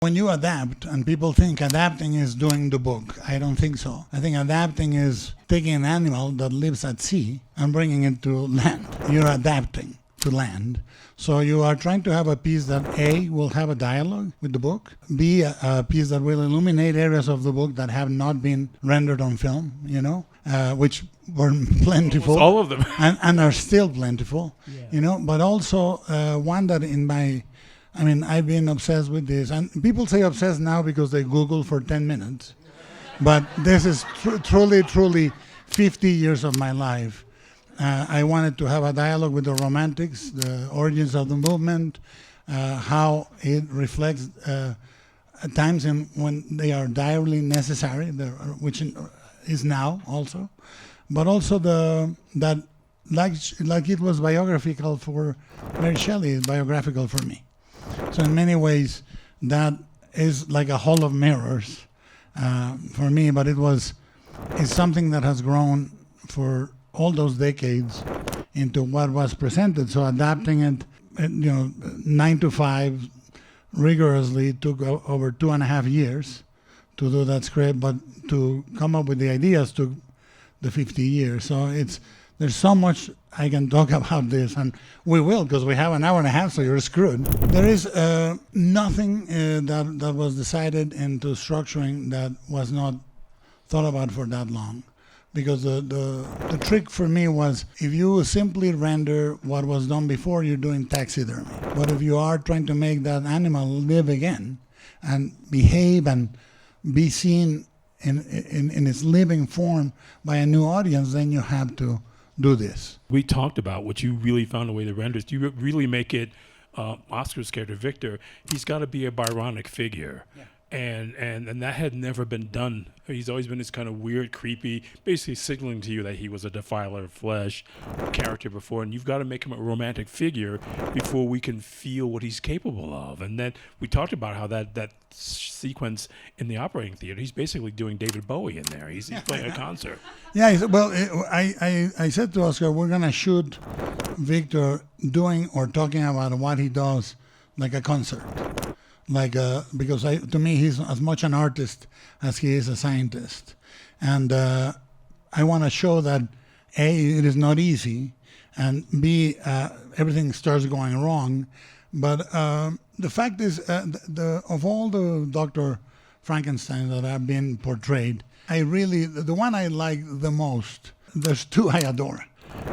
When you adapt, and people think adapting is doing the book, I don't think so. I think adapting is taking an animal that lives at sea and bringing it to land. You're adapting to land. So you are trying to have a piece that A, will have a dialogue with the book, B, a piece that will illuminate areas of the book that have not been rendered on film, which were plentiful. Almost all of them. and are still plentiful, but also one that I've been obsessed with this. And people say obsessed now because they Google for 10 minutes. But this is truly 50 years of my life. I wanted to have a dialogue with the Romantics, the origins of the movement, how it reflects times when they are direly necessary, which is now also. But also that like it was biographical for Mary Shelley, is biographical for me. So in many ways, that is like a hall of mirrors for me, but it's something that has grown for all those decades into what was presented. So adapting it, 9 to 5 rigorously took over 2.5 years to do that script, but to come up with the ideas took the 50 years. So there's so much I can talk about this, and we will, because we have an hour and a half, so you're screwed. There is nothing that was decided into structuring that was not thought about for that long. Because the trick for me was, if you simply render what was done before, you're doing taxidermy. But if you are trying to make that animal live again and behave and be seen in its living form by a new audience, then you have to do this. We talked about what you really found a way to render. You really make it Oscar's character, Victor. He's got to be a Byronic figure. Yeah. And that had never been done. He's always been this kind of weird, creepy, basically signaling to you that he was a defiler of flesh character before, and you've got to make him a romantic figure before we can feel what he's capable of. And then we talked about how that sequence in the operating theater, he's basically doing David Bowie in there. He's playing a concert. Yeah, well, I said to Oscar, we're going to shoot Victor doing or talking about what he does like a concert. Because to me, he's as much an artist as he is a scientist. And I want to show that, A, it is not easy, and B, everything starts going wrong. But the fact is, of all the Dr. Frankenstein that have been portrayed, the one I like the most, there's two I adore.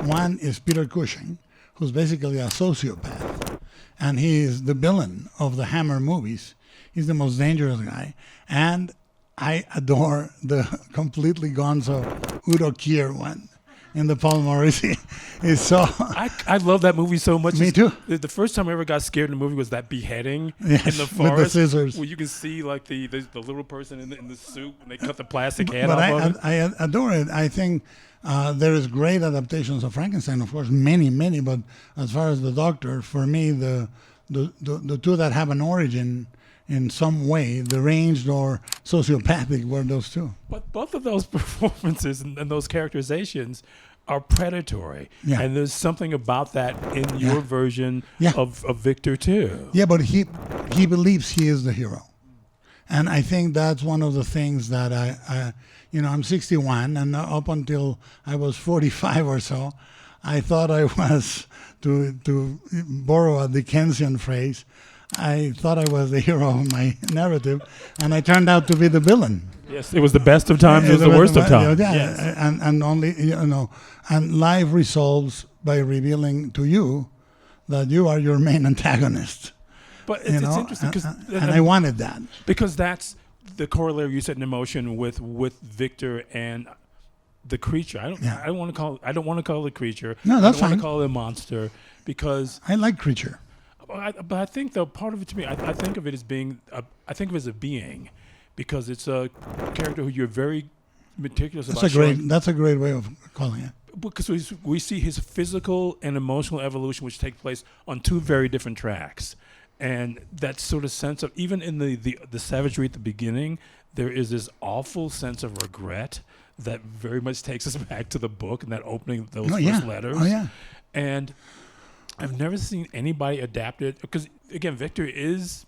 One is Peter Cushing, who's basically a sociopath. And he is the villain of the Hammer movies. He's the most dangerous guy. And I adore the completely gonzo Udo Kier one in the Paul Morrissey. I love that movie so much. Me too. The first time I ever got scared in the movie was that beheading in the forest. With the scissors. Where you can see like the little person in the suit and they cut the plastic head off of it. I adore it. I think there is great adaptations of Frankenstein, of course, many, but as far as the Doctor, for me, the two that have an origin in some way, deranged or sociopathic, were those two. But both of those performances and those characterizations are predatory. Yeah. And there's something about that in your version of Victor too. Yeah, but he believes he is the hero. And I think that's one of the things that I'm 61, and up until I was 45 or so, I thought I was, to borrow a Dickensian phrase, I thought I was the hero of my narrative, and I turned out to be the villain. Yes, it was the best of times, it was the worst of times. Yeah, yes. and only, and life resolves by revealing to you that you are your main antagonist. But it's interesting, and I wanted that. Because that's the corollary you set in motion with Victor and the creature. I don't want to call it a creature. No, that's fine. I don't want to call it a monster because I like creature. But I think though part of it to me, I think of it as being I think of it as a being, because it's a character who you're very meticulous about. That's a great way of calling it. Because we see his physical and emotional evolution, which take place on two very different tracks. And that sort of sense of, even in the savagery at the beginning, there is this awful sense of regret that very much takes us back to the book and that opening those first letters. Oh, yeah. And I've never seen anybody adapt it, because, again, Victor is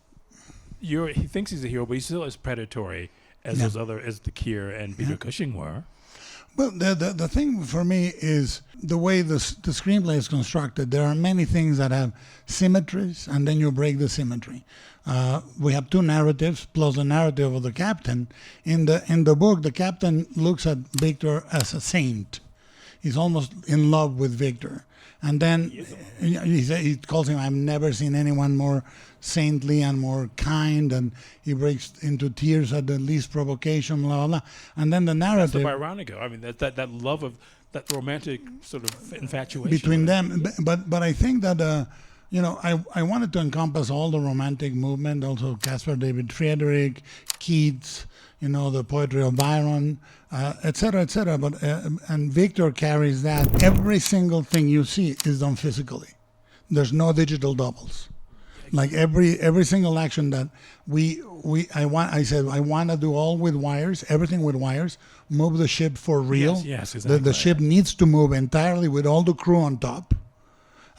he thinks he's a hero, but he's still as predatory as as the Keir and Peter Cushing were. Well, the thing for me is the way the screenplay is constructed. There are many things that have symmetries, and then you break the symmetry. We have two narratives plus the narrative of the captain. In the book, the captain looks at Victor as a saint. He's almost in love with Victor. And then he calls him, I've never seen anyone more saintly and more kind, and he breaks into tears at the least provocation, blah, blah, blah. And then the narrative... That's the ironic. I mean, that love of, that romantic sort of infatuation. Between them. But I think that, I wanted to encompass all the romantic movement, also Caspar David Friedrich, Keats, the poetry of Byron, et cetera, et cetera. But, and Victor carries that. Every single thing you see is done physically. There's no digital doubles. Like every single action that I said I want to do all with wires, everything with wires, move the ship for real. Yes, exactly. The ship needs to move entirely with all the crew on top,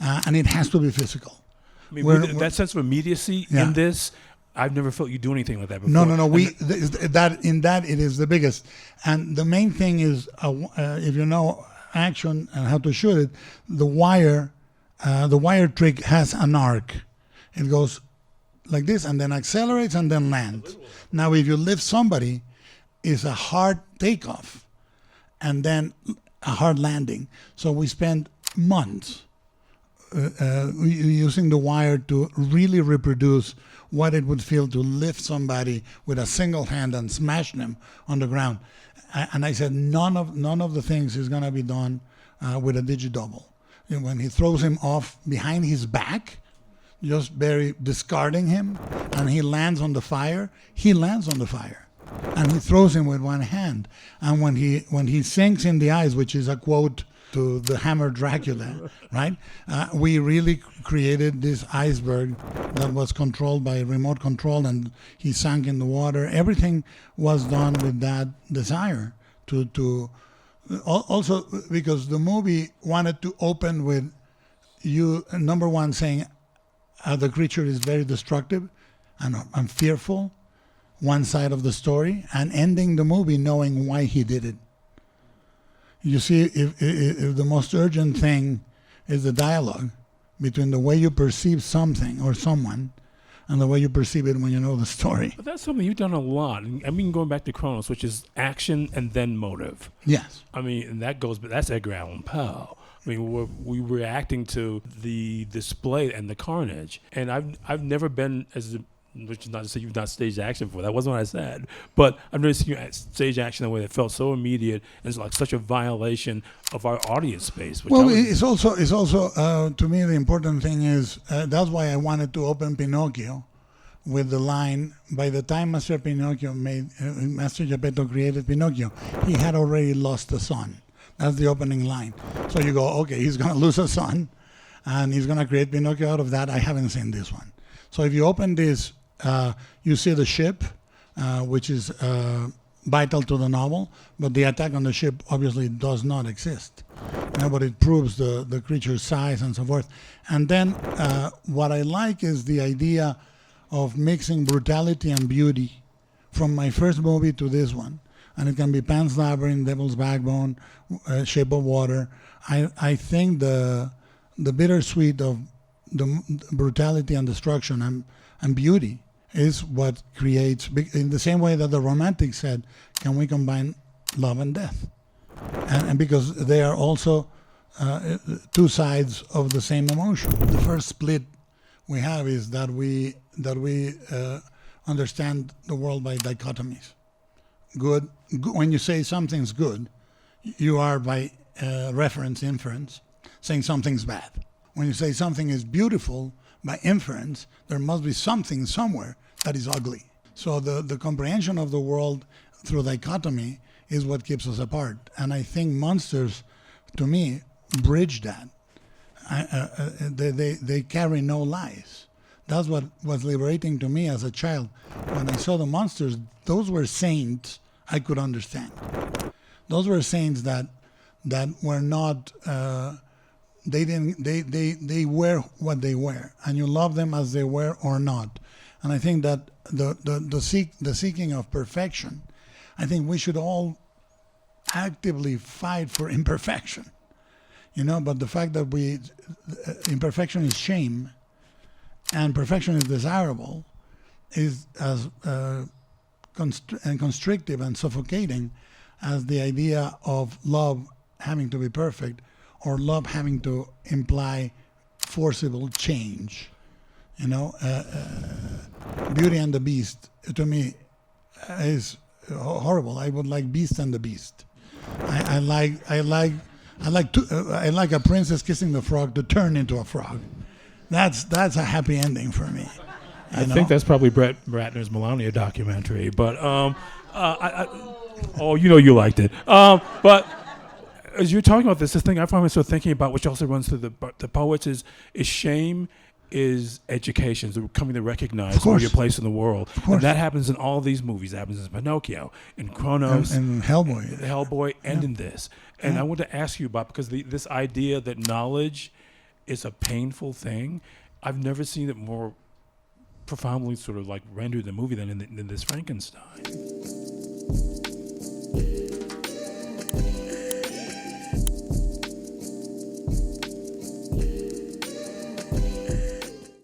and it has to be physical. I mean, that sense of immediacy in this, I've never felt you do anything like that before. No. That it is the biggest, and the main thing is if you know action and how to shoot it, the wire trick has an arc. It goes like this and then accelerates and then lands. Now, if you lift somebody, it's a hard takeoff and then a hard landing. So we spent months using the wire to really reproduce what it would feel to lift somebody with a single hand and smash them on the ground. And I said, none of the things is going to be done with a digidouble. When he throws him off behind his back, just very discarding him, and he lands on the fire. He lands on the fire, and he throws him with one hand. And when he sinks in the ice, which is a quote to the Hammer Dracula, right? We really created this iceberg that was controlled by remote control, and he sank in the water. Everything was done with that desire to also because the movie wanted to open with you, number one, saying the creature is very destructive and fearful, one side of the story, and ending the movie knowing why he did it. You see, if the most urgent thing is the dialogue between the way you perceive something or someone and the way you perceive it when you know the story. But that's something you've done a lot. I mean, going back to Kronos, which is action and then motive. Yes. I mean, and that's Edgar Allan Poe. I mean, we were reacting to the display and the carnage. And I've never been which is not to say you've not staged action before. That wasn't what I said. But I've never seen you stage action in a way that felt so immediate and it's like such a violation of our audience space. It's also to me the important thing is that's why I wanted to open Pinocchio with the line, by the time Master Geppetto created Pinocchio, he had already lost a son. That's the opening line. So you go, okay, he's going to lose a son, and he's going to create Pinocchio out of that. I haven't seen this one. So if you open this, you see the ship, which is vital to the novel, but the attack on the ship obviously does not exist. But it proves the creature's size and so forth. And then what I like is the idea of mixing brutality and beauty from my first movie to this one. And it can be Pan's Labyrinth, Devil's Backbone, Shape of Water. I think the bittersweet of the brutality and destruction and beauty is what creates, in the same way that the Romantics said, can we combine love and death? And because they are also two sides of the same emotion. The first split we have is that we understand the world by dichotomies. Good. When you say something's good, you are by reference, inference, saying something's bad. When you say something is beautiful, by inference, there must be something somewhere that is ugly. So the comprehension of the world through dichotomy is what keeps us apart. And I think monsters, to me, bridge that. They carry no lies. That's what was liberating to me as a child. When I saw the monsters, those were saints I could understand. Those were saints that were not. They were what they were, and you love them as they were or not. And I think that the seeking of perfection, I think we should all actively fight for imperfection. But the fact that imperfection is shame, and perfection is desirable, is as constrictive and suffocating as the idea of love having to be perfect, or love having to imply forcible change. Beauty and the Beast, to me, is horrible. I would like Beast and the Beast. I like a princess kissing the frog to turn into a frog. That's a happy ending for me. I think that's probably Brett Ratner's Melania documentary. But you liked it. But as you're talking about this thing I find myself thinking about, which also runs through the poets, is shame is education, so coming to recognize where your place in the world. And that happens in all these movies. It happens in Pinocchio, in Kronos, and Hellboy, and in this. And I want to ask you about, because this idea that knowledge is a painful thing, I've never seen it more profoundly sort of like rendered in the movie than in this Frankenstein.